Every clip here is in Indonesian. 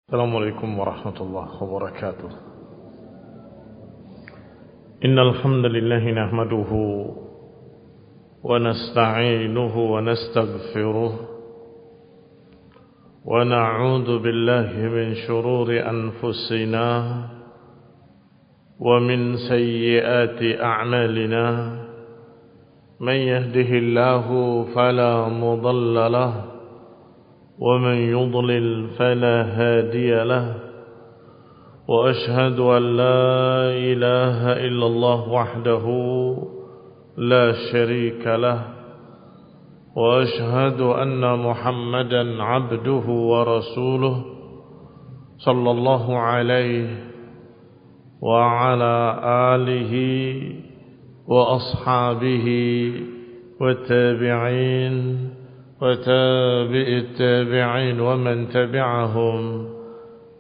السلام عليكم ورحمة الله وبركاته. إن الحمد لله نحمده ونستعينه ونستغفره ونعوذ بالله من شرور أنفسنا ومن سيئات أعمالنا. من يهده الله فلا مضل له ومن يضلل فلا هادي له. وأشهد أن لا إله إلا الله وحده لا شريك له. وأشهد أن محمدا عبده ورسوله صلى الله عليه وعلى آله وأصحابه والتابعين وتابع التابعين ومن تبعهم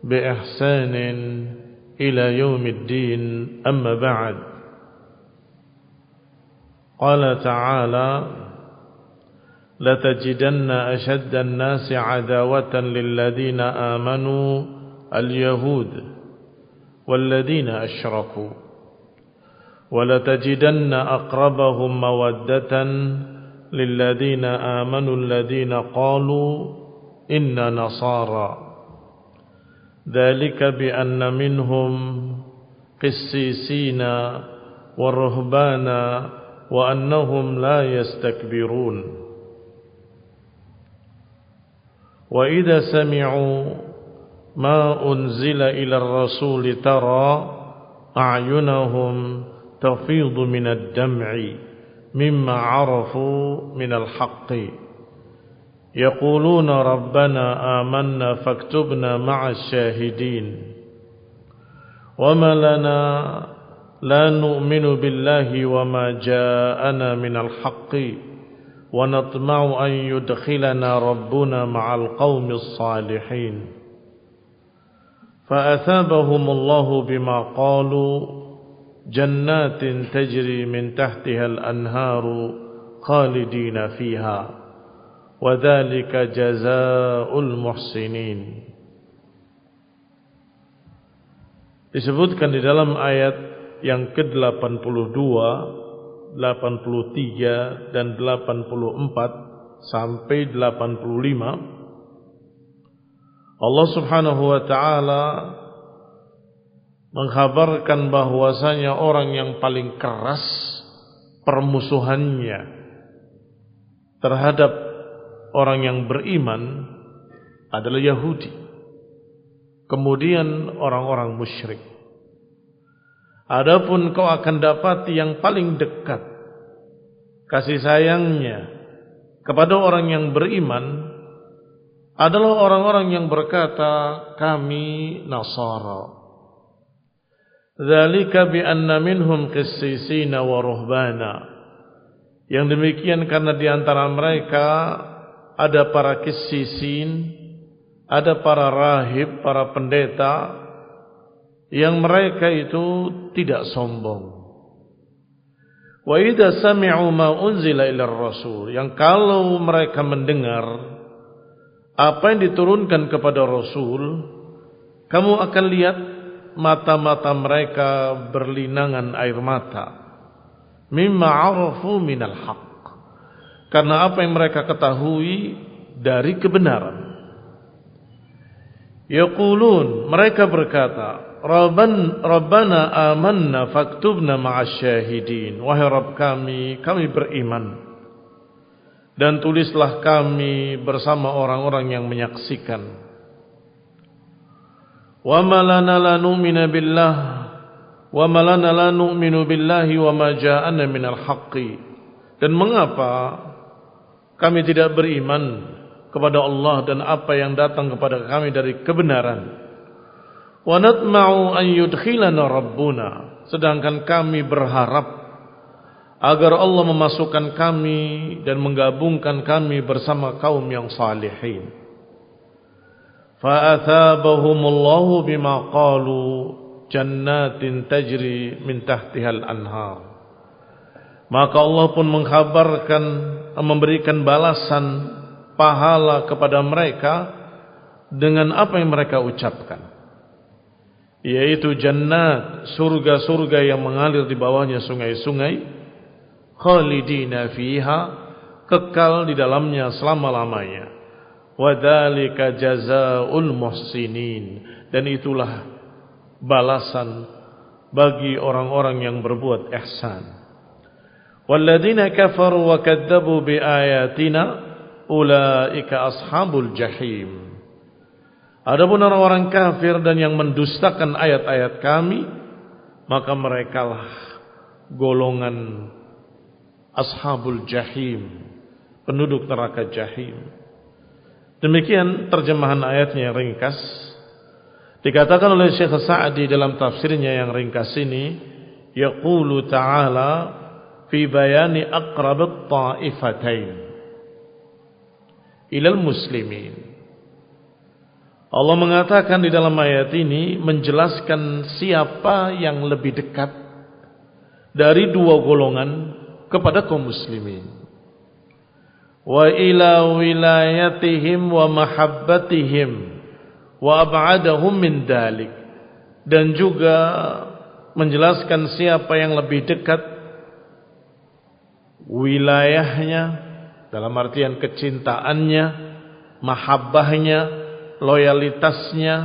بإحسان إلى يوم الدين. أما بعد، قال تعالى: لتجدن أشد الناس عداوة للذين آمنوا اليهود والذين أشركوا ولتجدن أقربهم مودة للذين آمنوا الذين قالوا إنا نصارى ذلك بأن منهم قسيسين ورهبانا وأنهم لا يستكبرون. وإذا سمعوا ما أنزل إلى الرسول ترى أعينهم تفيض من الدمع مما عرفوا من الحق يقولون ربنا آمنا فاكتبنا مع الشاهدين. وما لنا لا نؤمن بالله وما جاءنا من الحق ونطمع أن يدخلنا ربنا مع القوم الصالحين. فأثابهم الله بما قالوا جنات تجري من تحتها الأنهار خالدين فيها وذلك جزاء المحسنين. Disebutkan di dalam ayat yang ke-82, 83 dan 84 sampai 85, Allah Subhanahu wa taala mengkhabarkan bahwasanya orang yang paling keras permusuhannya terhadap orang yang beriman adalah Yahudi, kemudian orang-orang musyrik. Adapun kau akan dapati yang paling dekat kasih sayangnya kepada orang yang beriman adalah orang-orang yang berkata, kami Nasara. Dzalika bi anna minhum qissisina wa ruhbana. Yang demikian karena di antara mereka ada para qissisin, ada para rahib, para pendeta yang mereka itu tidak sombong. Wa idza sami'u ma unzila ilar rasul, yang kalau mereka mendengar apa yang diturunkan kepada Rasul, kamu akan lihat mata-mata mereka berlinangan air mata. Mimma arafu minal haqq, karena apa yang mereka ketahui dari kebenaran. Yaqulun, mereka berkata, Rabbana amanna faktubna ma'asy syahidin. Wahai Rabb kami beriman dan tulislah kami bersama orang-orang yang menyaksikan. Wa ma lana la nu'minu billah wa ma lana la nu'minu billahi wa ma ja'ana minal haqqi. Dan mengapa kami tidak beriman kepada Allah dan apa yang datang kepada kami dari kebenaran. Wa natma'u an yudkhilana rabbuna, sedangkan kami berharap agar Allah memasukkan kami dan menggabungkan kami bersama kaum yang salihin. Fa'athabahumullahu bima qalu jannatin tajri min tahtihal anhar. Maka Allah pun mengkhabarkan, memberikan balasan pahala kepada mereka dengan apa yang mereka ucapkan, yaitu jannat, surga-surga yang mengalir di bawahnya sungai-sungai, khalidina fiha, kekal di dalamnya selama-lamanya. Wa dzalika jazaa'ul muhsinin, dan itulah balasan bagi orang-orang yang berbuat ihsan. Walladzina kafaru wa kadzdzabu biayatina ulaika ashabul jahim. Adapun orang-orang kafir dan yang mendustakan ayat-ayat kami, maka merekalah golongan ashabul jahim, penduduk neraka jahim. Demikian terjemahan ayatnya yang ringkas. Dikatakan oleh Syekh Sa'di dalam tafsirnya yang ringkas ini, yaqulu ta'ala fi bayani aqrab at-ta'ifatain ilal muslimin. Allah mengatakan di dalam ayat ini menjelaskan siapa yang lebih dekat dari dua golongan kepada kaum muslimin. Wa ila wilayatihim wa mahabbatihim wa ab'adahum min dalik, dan juga menjelaskan siapa yang lebih dekat wilayahnya dalam artian kecintaannya, mahabbahnya, loyalitasnya,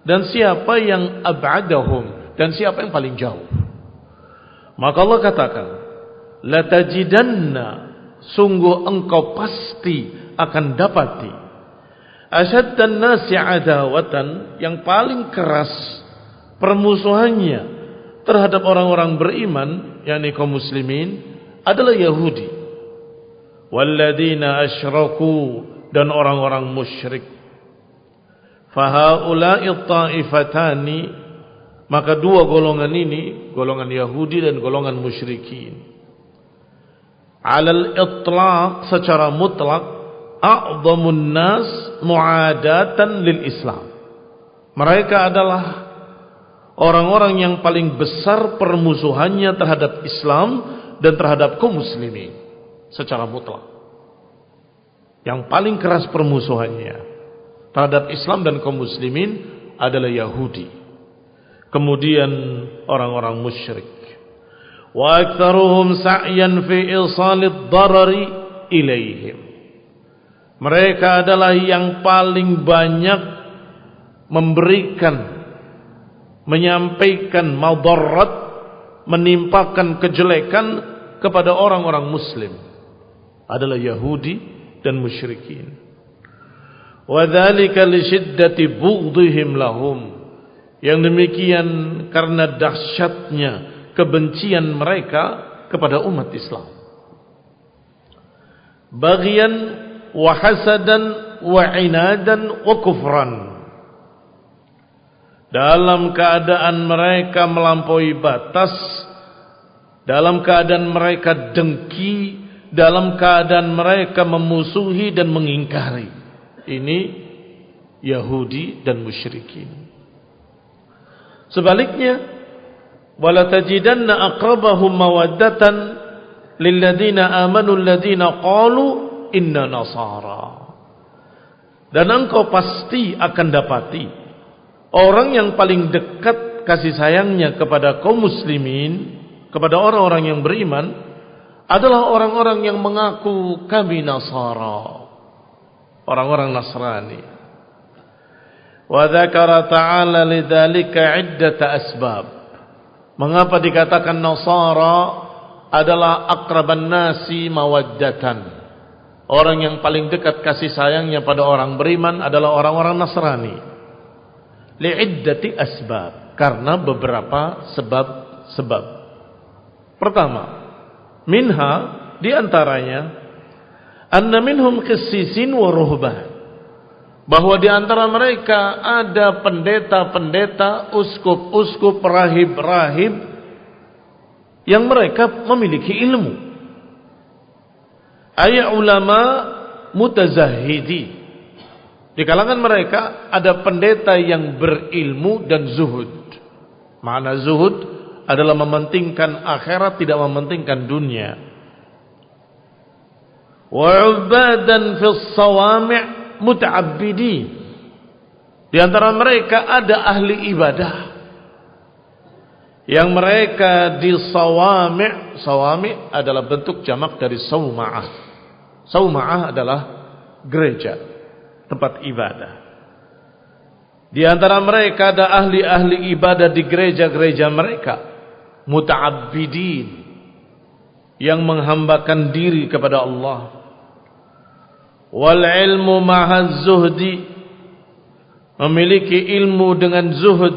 dan siapa yang ab'adahum, dan siapa yang paling jauh. Maka Allah katakan, la tajidanna, sungguh engkau pasti akan dapati, asyaddan nasi adawatan, yang paling keras permusuhannya terhadap orang-orang beriman, yakni kaum muslimin, adalah Yahudi, walladzina asyraku, dan orang-orang musyrik. Fahaula'i ta'ifatani, maka dua golongan ini, golongan Yahudi dan golongan musyrikin, alal itlaq, secara mutlak, a'zamun nas mu'adatan lil Islam. Mereka adalah orang-orang yang paling besar permusuhannya terhadap Islam dan terhadap kaum muslimin secara mutlak. Yang paling keras permusuhannya terhadap Islam dan kaum muslimin adalah Yahudi, kemudian orang-orang musyrik. Wa aktsaruhum sa'yan fi isalid darari ilaihim, mereka adalah yang paling banyak memberikan, menyampaikan madarat, menimpakan kejelekan kepada orang-orang muslim, adalah Yahudi dan musyrikin. Wa dzalika li shiddati bughdihim lahum, yang demikian karena dahsyatnya kebencian mereka kepada umat Islam. Baghyan wa hasadan wa inadan wa kufran, dalam keadaan mereka melampaui batas, dalam keadaan mereka dengki, dalam keadaan mereka memusuhi dan mengingkari. Ini Yahudi dan musyrikin. Sebaliknya, wala tajidanna aqrabahum mawaddatan lilladzina amanu alladzina qalu inna nasara, dan engkau pasti akan dapati orang yang paling dekat kasih sayangnya kepada kaum muslimin, kepada orang-orang yang beriman, adalah orang-orang yang mengaku kami Nasara, orang-orang Nasrani. Wa dzakara ta'ala lidzalika iddata asbab. Mengapa dikatakan Nasara adalah akraban nasi mawaddatan, orang yang paling dekat kasih sayangnya pada orang beriman adalah orang-orang Nasrani? Li'iddati asbab, karena beberapa sebab-sebab. Pertama, minha, diantaranya, anna minhum qissisin wa ruhban, bahwa di antara mereka ada pendeta-pendeta, uskup-uskup, rahib-rahib yang mereka memiliki ilmu. Ayat ulama mutazahidi, di kalangan mereka ada pendeta yang berilmu dan zuhud. Makna zuhud adalah mementingkan akhirat, tidak mementingkan dunia. Wa ubadan fis sawami' muta'abbidin, Di antara mereka ada ahli ibadah yang mereka di sawami'. Sawami' adalah bentuk jamak dari sauma'ah. Sauma'ah adalah gereja, tempat ibadah. Di antara mereka ada ahli-ahli ibadah di gereja-gereja mereka, muta'abbidin, yang menghambakan diri kepada Allah. Wal ilmu ma'az zuhdi, memiliki ilmu dengan zuhud.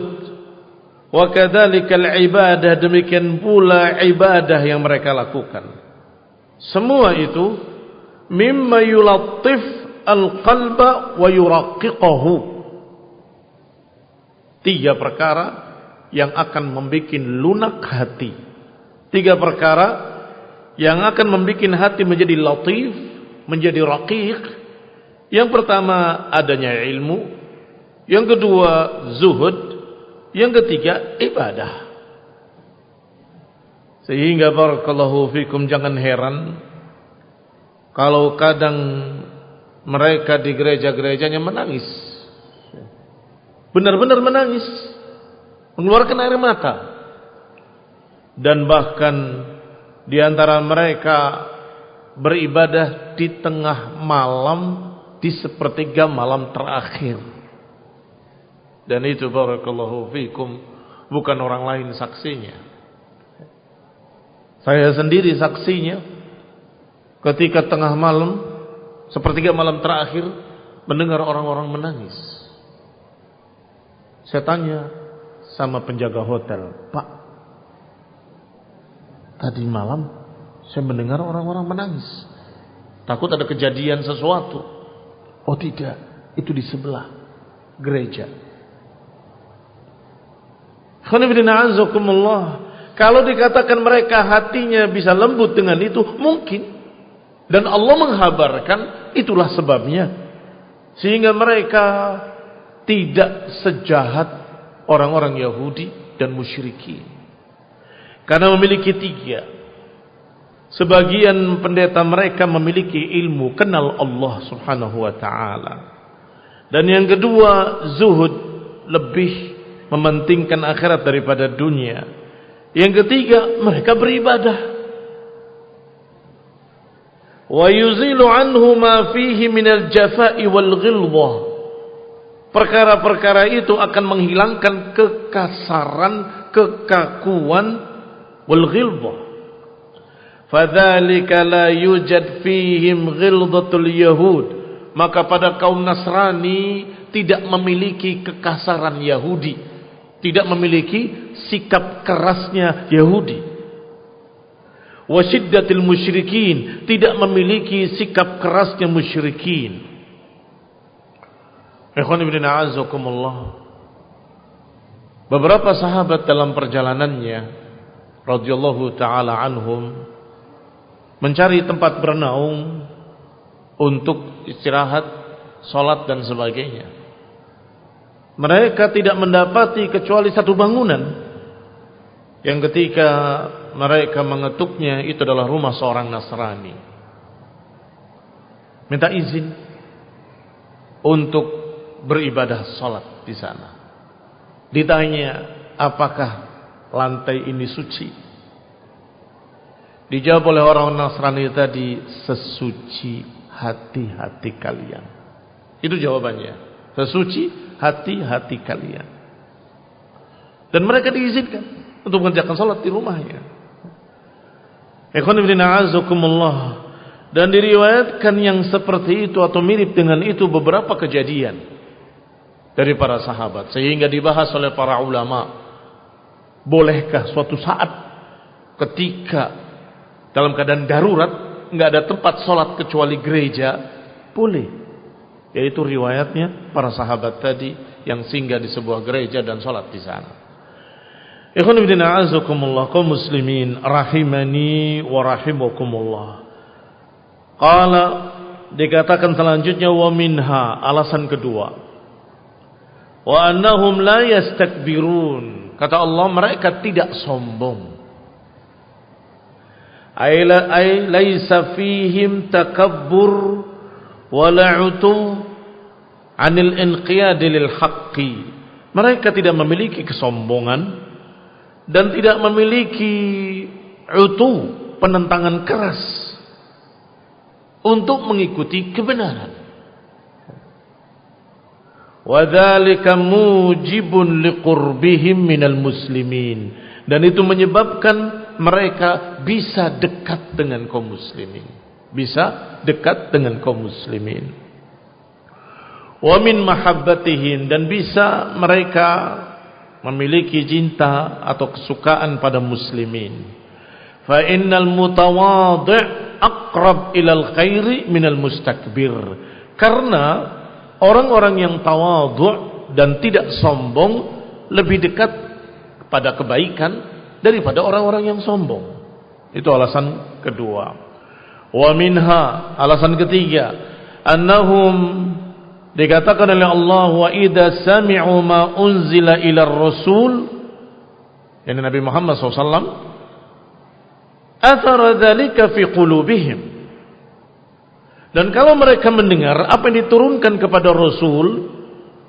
Wa kadzalikal ibadah, demikian pula ibadah yang mereka lakukan. Semua itu mimma yulattif al-qalba wa yuraqiqahu. 3 perkara yang akan membuat lunak hati. 3 perkara yang akan membuat hati menjadi latif, menjadi raqiq. Yang pertama adanya ilmu, yang kedua zuhud, yang ketiga ibadah. Sehingga barakallahu fikum, jangan heran kalau kadang mereka di gereja-gerejanya menangis, benar-benar menangis, mengeluarkan air mata. Dan bahkan di antara mereka beribadah di tengah malam, di sepertiga malam terakhir. Dan itu barakallahu fikum bukan orang lain saksinya, saya sendiri saksinya. Ketika tengah malam, sepertiga malam terakhir, mendengar orang-orang menangis. Saya tanya sama penjaga hotel, "Pak, tadi malam saya mendengar orang-orang menangis. Takut ada kejadian sesuatu." "Oh tidak, itu di sebelah gereja." Kalau dikatakan mereka hatinya bisa lembut dengan itu, mungkin. Dan Allah menghabarkan itulah sebabnya, sehingga mereka tidak sejahat orang-orang Yahudi dan musyrikin. Karena memiliki 3. Sebagian pendeta mereka memiliki ilmu, kenal Allah subhanahu wa ta'ala. Dan yang kedua, zuhud, lebih mementingkan akhirat daripada dunia. Yang ketiga, mereka beribadah. Wa yuzilu anhu ma fihi minal jafa'i wal ghilzah. Perkara-perkara itu akan menghilangkan kekasaran, kekakuan, wal ghilzah. Fadzalika la yujad fihim ghilzatul yahud. Maka pada kaum Nasrani tidak memiliki kekasaran Yahudi, tidak memiliki sikap kerasnya Yahudi. Wa syiddatil musyrikin, tidak memiliki sikap kerasnya musyrikin. Ikhwan ibn a'azakumullah, beberapa sahabat dalam perjalanannya radhiyallahu taala anhum mencari tempat bernaung untuk istirahat, salat dan sebagainya. Mereka tidak mendapati kecuali satu bangunan yang ketika mereka mengetuknya itu adalah rumah seorang Nasrani. Minta izin untuk beribadah salat di sana. Ditanya, apakah lantai ini suci? Dijawab oleh orang Nasrani tadi, sesuci hati-hati kalian. Itu jawabannya, sesuci hati-hati kalian. Dan mereka diizinkan untuk mengerjakan salat di rumahnya. Ikhwan ibn a'azakumullah. Dan diriwayatkan yang seperti itu atau mirip dengan itu beberapa kejadian dari para sahabat, sehingga dibahas oleh para ulama. Bolehkah suatu saat ketika dalam keadaan darurat nggak ada tempat salat kecuali gereja? Boleh. Yaitu riwayatnya para sahabat tadi yang singgah di sebuah gereja dan salat di sana. Ikhwan ibn a'azakumullah, kaum muslimin rahimani wa rahimakumullah. Qala, dikatakan selanjutnya, wa minha, alasan kedua, wa annahum la yastakbirun, kata Allah, mereka tidak sombong. Ay laisa fihim takabbur wala utu, 'anil inqiyadi lil haqqi. Mereka tidak memiliki kesombongan dan tidak memiliki utu, penentangan keras untuk mengikuti kebenaran. Wa dzalika mujibun liqurbihim minal muslimin, dan itu menyebabkan mereka bisa dekat dengan kaum muslimin, bisa dekat dengan kaum muslimin. Wa min mahabbatihim, dan bisa mereka memiliki cinta atau kesukaan pada muslimin. Fa innal mutawadhi' aqrab ilal khairi minal mustakbir, karena orang-orang yang tawadhu' dan tidak sombong lebih dekat pada kebaikan daripada orang-orang yang sombong. Itu alasan kedua. Wa minha, alasan ketiga, annahum, dikatakan oleh Allah, wa idza sami'u ma unzila ila rasul, yani Nabi Muhammad SAW, athara dzalika fi qulubihim, dan kalau mereka mendengar apa yang diturunkan kepada Rasul,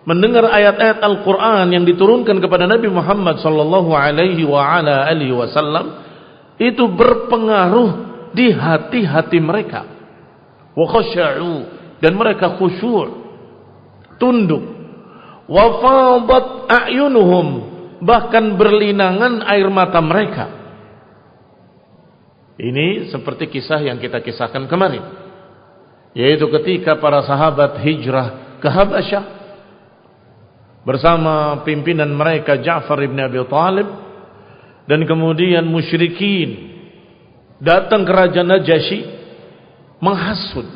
mendengar ayat-ayat Al-Quran yang diturunkan kepada Nabi Muhammad sallallahu alaihi wa ala alihi wasallam, itu berpengaruh di hati-hati mereka. Wa khasha'u, dan mereka khusyuk, tunduk. Wa fadat a'yunuhum, bahkan berlinangan air mata mereka. Ini seperti kisah yang kita kisahkan kemarin, yaitu ketika para sahabat hijrah ke Habasyah bersama pimpinan mereka Ja'far ibn Abi Talib, dan kemudian musyrikin datang ke Raja Najasyi menghasut.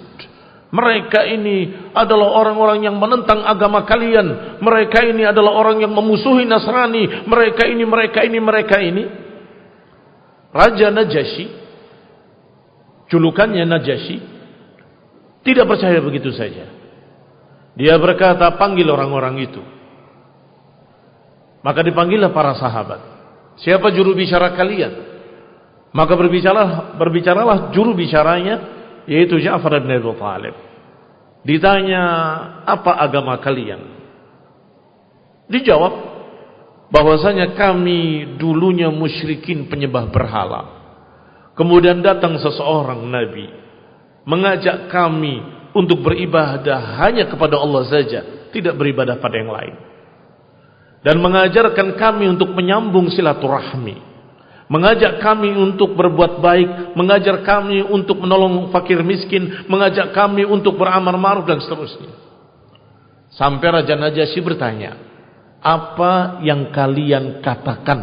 Mereka ini adalah orang-orang yang menentang agama kalian. Mereka ini adalah orang yang memusuhi Nasrani. Mereka ini. Raja Najasyi, julukannya Najasyi, tidak percaya begitu saja. Dia berkata, panggil orang-orang itu. Maka dipanggillah para sahabat. Siapa juru bicara kalian? Maka berbicaralah juru bicaranya, yaitu Ja'far bin Abi Talib. Ditanya, apa agama kalian? Dijawab bahwasanya kami dulunya musyrikin penyembah berhala. Kemudian datang seseorang Nabi mengajak kami untuk beribadah hanya kepada Allah saja, tidak beribadah pada yang lain, dan mengajarkan kami untuk menyambung silaturahmi, mengajak kami untuk berbuat baik, mengajar kami untuk menolong fakir miskin, mengajak kami untuk beramal ma'ruf, dan seterusnya. Sampai Raja Najasyi bertanya, apa yang kalian katakan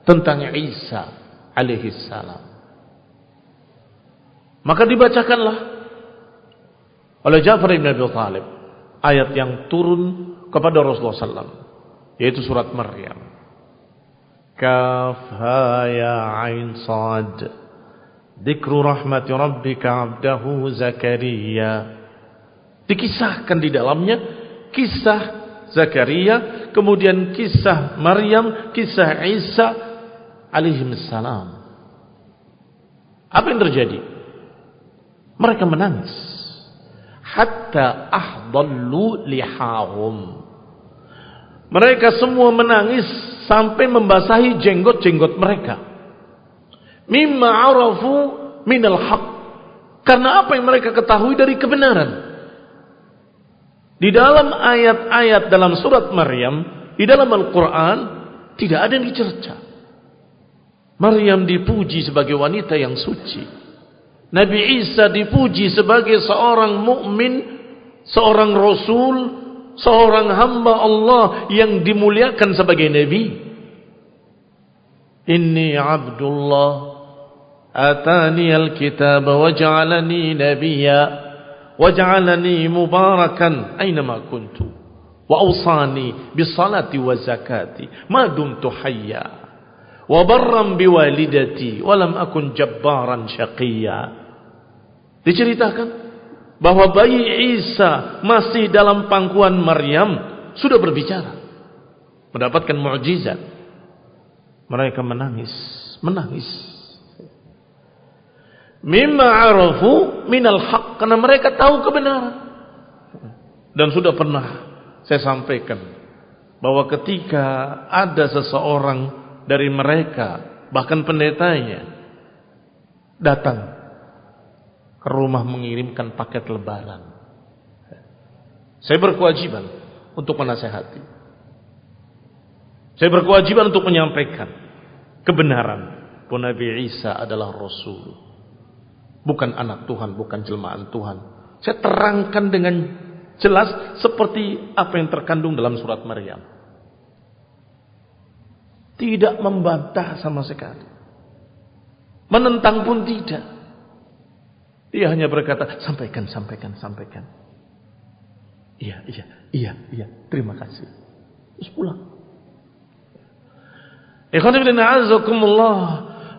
tentang Isa alaihi salam? Maka dibacakanlah oleh Ja'far bin Abi Talib ayat yang turun kepada Rasulullah SAW, yaitu surat Maryam. Kaf ha ya ain sad, dzikru rahmati rabbika 'abdahu Zakaria. Dikisahkan di dalamnya kisah Zakaria, kemudian kisah Maryam, kisah Isa alaihi salam. Apa yang terjadi? Mereka menangis hatta ahdallu lihahum. Mereka semua menangis sampai membasahi jenggot-jenggot mereka. Mimma arafu minal haq, karena apa yang mereka ketahui dari kebenaran. Di dalam ayat-ayat dalam surat Maryam, di dalam Al-Quran, tidak ada yang dicerca. Maryam dipuji sebagai wanita yang suci. Nabi Isa dipuji sebagai seorang mukmin, seorang rasul, seorang hamba Allah yang dimuliakan sebagai nabi. Inni abdullah atani alkitab wa ja'alani nabiyya wa ja'alani mubarakan aynama kuntu wa awsani bis salati wa zakati ma dumtu hayya wa barran biwalidati wa lam akun jabbaran syaqiyya. Diceritakan bahwa bayi Isa masih dalam pangkuan Maryam sudah berbicara, mendapatkan mukjizat. Mereka menangis. Mimma arafu minal haq, karena mereka tahu kebenaran. Dan sudah pernah saya sampaikan bahwa ketika ada seseorang dari mereka, bahkan pendetanya, datang ke rumah mengirimkan paket lebaran, saya berkewajiban untuk menasihati. Saya berkewajiban untuk menyampaikan kebenaran bahwa Nabi Isa adalah Rasul, bukan anak Tuhan, bukan jelmaan Tuhan. Saya terangkan dengan jelas seperti apa yang terkandung dalam surat Maryam. Tidak membantah sama sekali, menentang pun tidak. Dia hanya berkata, sampaikan. Iya, terima kasih. Terus pulang. Ikhwan fillah, a'azzakumullah,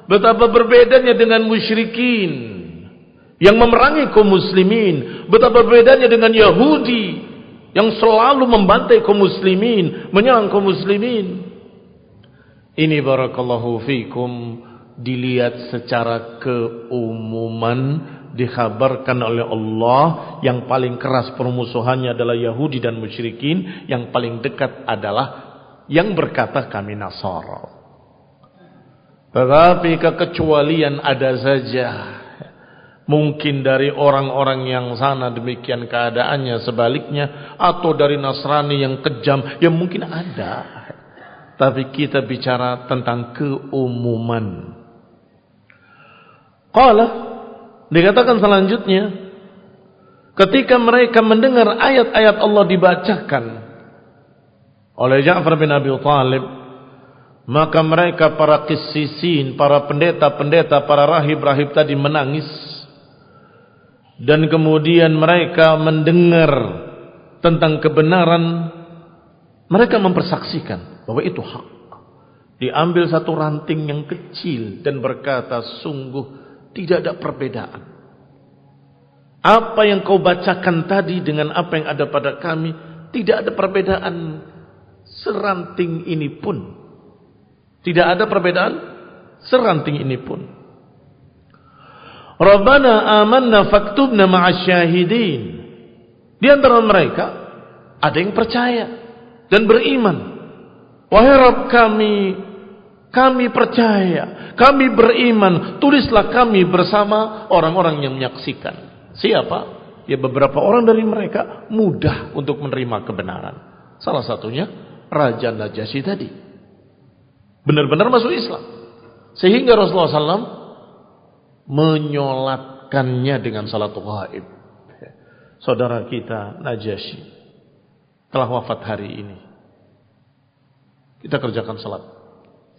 betapa berbedanya dengan musyrikin yang memerangi kaum muslimin, betapa bedanya dengan Yahudi yang selalu membantai kaum muslimin, menyerang kaum muslimin. Ini barakallahu fikum dilihat secara keumuman, dikhabarkan oleh Allah yang paling keras permusuhannya adalah Yahudi dan musyrikin, yang paling dekat adalah yang berkata kami Nasara. Tetapi kekecualian ada saja. Mungkin dari orang-orang yang sana demikian keadaannya, sebaliknya, atau dari Nasrani yang kejam, ya mungkin ada. Tapi kita bicara tentang keumuman. Qala, dikatakan selanjutnya, ketika mereka mendengar ayat-ayat Allah dibacakan oleh Ja'far bin Abi Thalib, maka mereka para qissisin, para pendeta-pendeta, para rahib-rahib tadi menangis. Dan kemudian mereka mendengar tentang kebenaran, mereka mempersaksikan bahwa itu hak. Diambil satu ranting yang kecil dan berkata, sungguh tidak ada perbedaan. Apa yang kau bacakan tadi dengan apa yang ada pada kami, tidak ada perbedaan seranting ini pun. Tidak ada perbedaan seranting ini pun. Rabbana amanna faktubna ma'asyahidin. Di antara mereka ada yang percaya dan beriman. Wahai Rabb kami percaya, kami beriman, tulislah kami bersama orang-orang yang menyaksikan. Siapa? Ya beberapa orang dari mereka mudah untuk menerima kebenaran. Salah satunya Raja Najasyi tadi. Benar-benar masuk Islam. Sehingga Rasulullah SAW menyolatkannya dengan salat ghaib. Saudara kita Najasyi telah wafat hari ini. Kita kerjakan salat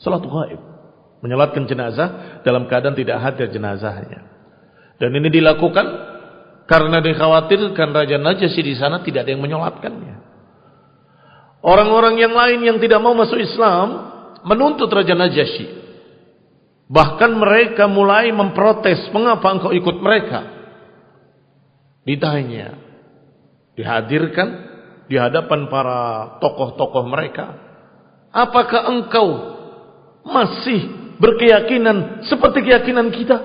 ghaib, menyolatkan jenazah dalam keadaan tidak hadir jenazahnya. Dan ini dilakukan karena dikhawatirkan Raja Najasyi di sana tidak ada yang menyolatkannya. Orang-orang yang lain yang tidak mau masuk Islam menuntut Raja Najasyi. Bahkan mereka mulai memprotes, mengapa engkau ikut mereka? Ditanya, dihadirkan di hadapan para tokoh-tokoh mereka, apakah engkau masih berkeyakinan seperti keyakinan kita?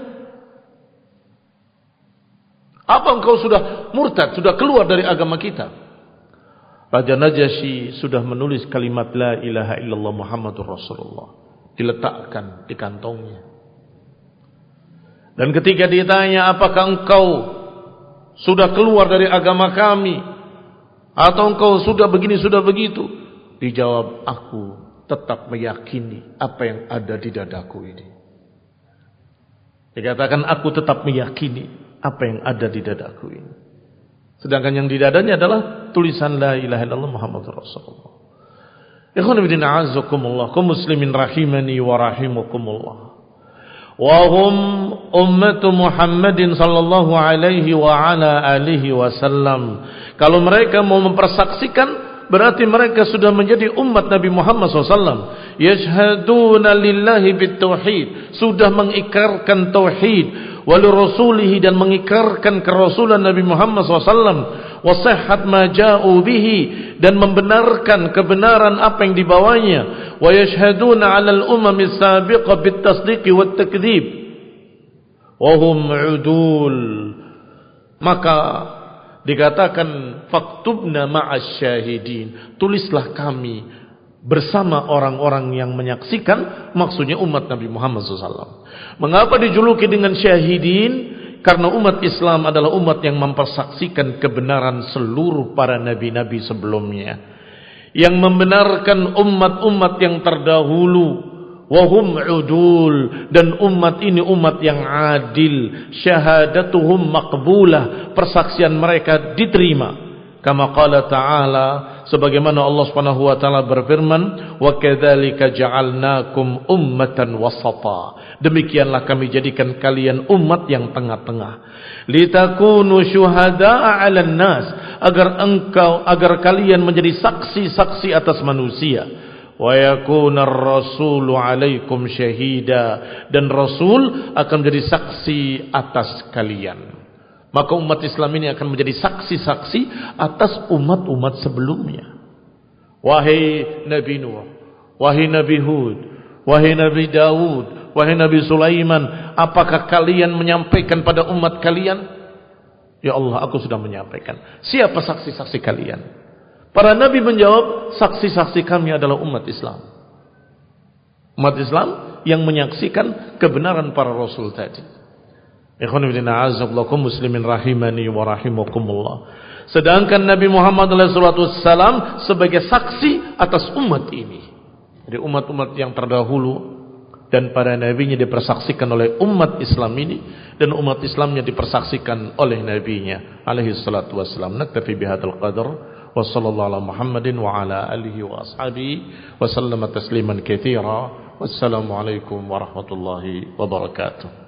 Apa engkau sudah murtad, sudah keluar dari agama kita? Raja Najasyi sudah menulis kalimat la ilaha illallah Muhammadur Rasulullah, diletakkan di kantongnya. Dan ketika ditanya, apakah engkau sudah keluar dari agama kami, atau engkau sudah begini, sudah begitu? Dijawab, aku tetap meyakini apa yang ada di dadaku ini. Dikatakan, aku tetap meyakini apa yang ada di dadaku ini. Sedangkan yang di dadanya adalah tulisan la ilaha illallah Muhammadur Rasulullah. Ikhwan fillah, a'azzakumullah, kaum muslimin rahimani wa rahimakumullah. Wa hum ummatu Muhammadin sallallahu alaihi wa ala alihi wasallam. Kalau mereka mau mempersaksikan, berarti mereka sudah menjadi umat Nabi Muhammad SAW. Yashhaduna lillahi bitauhid, sudah mengikrarkan tauhid, wali rasulihi, dan mengikrarkan kerasulan Nabi Muhammad SAW. Wasihhat ma ja'u bihi, dan membenarkan kebenaran apa yang dibawanya. Wa yashhaduna 'alal umami sabiqah bitasdiqi wat takdzib wa hum 'udul. Maka Dikatakan faktubna ma'asy syahidin, tulislah kami bersama orang-orang yang menyaksikan, maksudnya umat Nabi Muhammad SAW. Mengapa dijuluki dengan syahidin? Karena umat Islam adalah umat yang mempersaksikan kebenaran seluruh para nabi-nabi sebelumnya, yang membenarkan umat-umat yang terdahulu. Wahum udul, dan umat ini umat yang adil. Syahadatuhum maqbulah, persaksian mereka diterima. Kama qala ta'ala, sebagaimana Allah Subhanahu wa taala berfirman, wa kadzalika ja'alnakum ummatan wasata. Demikianlah kami jadikan kalian umat yang tengah-tengah. Litakunu syuhada'a 'alan nas, agar kalian menjadi saksi-saksi atas manusia. Wa yakuna ar-rasulu 'alaikum syahida, dan rasul akan menjadi saksi atas kalian. Maka umat Islam ini akan menjadi saksi-saksi atas umat-umat sebelumnya. Wahai Nabi Nuh, wahai Nabi Hud, wahai Nabi Daud, wahai Nabi Sulaiman, apakah kalian menyampaikan pada umat kalian? Ya Allah, aku sudah menyampaikan. Siapa saksi-saksi kalian? Para nabi menjawab, saksi-saksi kami adalah umat Islam. Umat Islam yang menyaksikan kebenaran para rasul tadi. Ikhwan fillah, a'azzakum muslimin rahimani wa rahimakumullah. Sedangkan Nabi Muhammad SAW sebagai saksi atas umat ini. Jadi umat-umat yang terdahulu dan para nabinya dipersaksikan oleh umat Islam ini, dan umat Islamnya dipersaksikan oleh nabinya alaihi salatu wassalam. Naktafi bihadzal qadar. وصلى الله على محمد وعلى آله وأصحابه وسلم تسليما كثيرا والسلام عليكم ورحمة الله وبركاته.